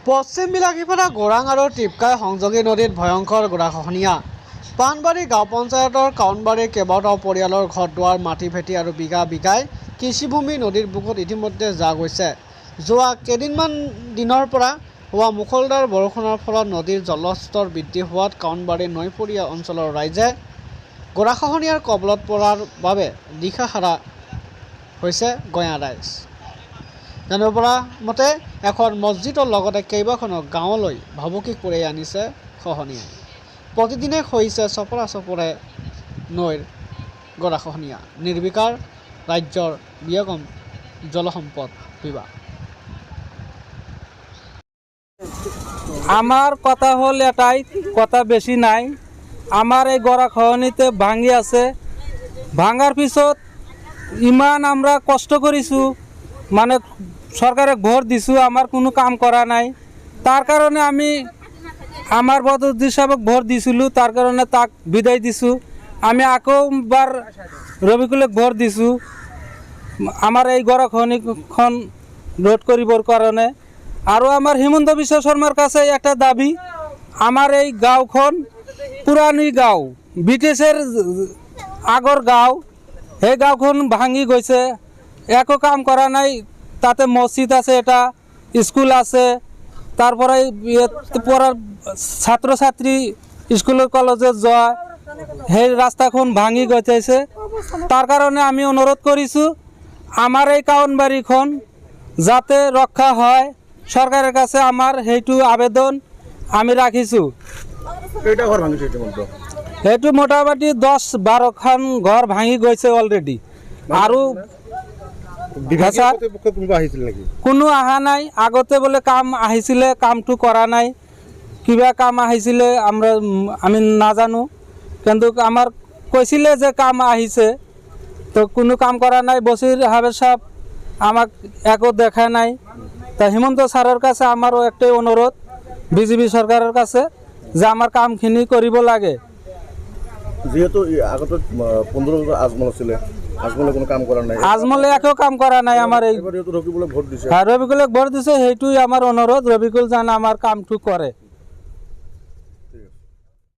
পশ্চিম বিলাসীপাৰা গৰাং আৰু টিপকাই সংযোগী নদীত ভয়ংকৰ গৰাখহনীয়া। পাণবাৰী গাঁও পঞ্চায়তৰ কাউনবাৰীৰ কেইবাটাও পৰিয়ালৰ ঘৰ দুৱাৰ মাটি ভেটি আৰু বিঘা বিঘাই কৃষিভূমি নদীৰ বুকুত ইতিমধ্যে যা গৈছে। যোৱা কেইদিনমান দিনৰ পৰা হোৱা মুষলধাৰ বৰষুণৰ ফলত নদীৰ জলস্তৰ বৃদ্ধি হোৱাত কাউনবাৰী নৈপৰীয়া অঞ্চলৰ ৰাইজে গৰাখহনীয়াৰ কবলত পৰাৰ বাবে দিশাহাৰা হৈছে গঞা ৰাইজ। জানিব পৰা মতে এখন মছজিদৰ লগতে কেইবাখনো গাঁৱলৈ ভাবুকি কঢ়িয়াই আনিছে খহনীয়াই। প্ৰতিদিনে হৈছে চপৰা চপৰে নৈৰ গৰাখহনীয়া। নিৰ্বিকাৰ ৰাজ্যৰ বিয়গম জলসম্পদ বিভাগ। আমার কথা হল এটাই, কথা বেশি নাই। আমার এই গরাখহনীতে ভাঙি আছে, ভাঙার পিছত ইমান আমরা কষ্ট করিছো, মানে সরকারে ভোট দিছো, আমার কোনো কাম করা নাই। তার কারণে আমি আমার বদরুদ্দি সাহেবক ভোট দিছিলো, তার কারণে তাক বিদায় দিছো। আমি আকৌবার রবিকুলক ভোট দিছো আমার এই গরাখহনীখন রোধ করিবার কারণে। আর আমার হিমন্ত বিশ্ব শর্মার কাছে একটা দাবি, আমার এই গাঁওখন পুরানি গাঁও, ব্রিটিশের আগর গাঁও, সেই গাঁওখন ভাঙি গৈছে, একো কাম করা নাই। তাতে মসজিদ আছে, এটা স্কুল আছে, তারপরে পড়ার ছাত্র ছাত্রী স্কুল কলেজে যাওয়া, সেই রাস্তাখন ভাঙি গৈছে। তার কারণে আমি অনুরোধ করিছো আমার এই কাউনবাড়িখন যাতে রক্ষা হয়, সরকারের কাছে আমার সেইটো আবেদন আমি রাখিছো। সেইটো মোটামুটি 10-12খন ঘর ভাঙি গৈছে অলরেডি। আৰু কোনো অহা নাই, আগতে বলে কাম আহিছিলে, কামটো কৰা নাই। কিবা কাম আহিছিলে আমি নাজানো, কিন্তু আমার কৈছিলে যে কাম আহিছে, তো কোনো কাম করা নাই। বসির হাবের সাহেব আমাক একো দেখা নাই। তা হিমন্ত স্যারের কাছে আমারও একটাই অনুরোধ বিজেপি সরকারের কাছে, যে আমার কামখিনি কৰিব লাগে। যেহেতু আগতে 15 আজমল ছিল, আজমলে কোনো কাম করা নাই, আজমলে একো কাম করা নাই। আমার এই রবিকুলক ভোট দিছে, রবিকুলক ভোট দিছে, সেইটোই আমার অনুরোধ, রবিকুল যেন আমার কামটো করে।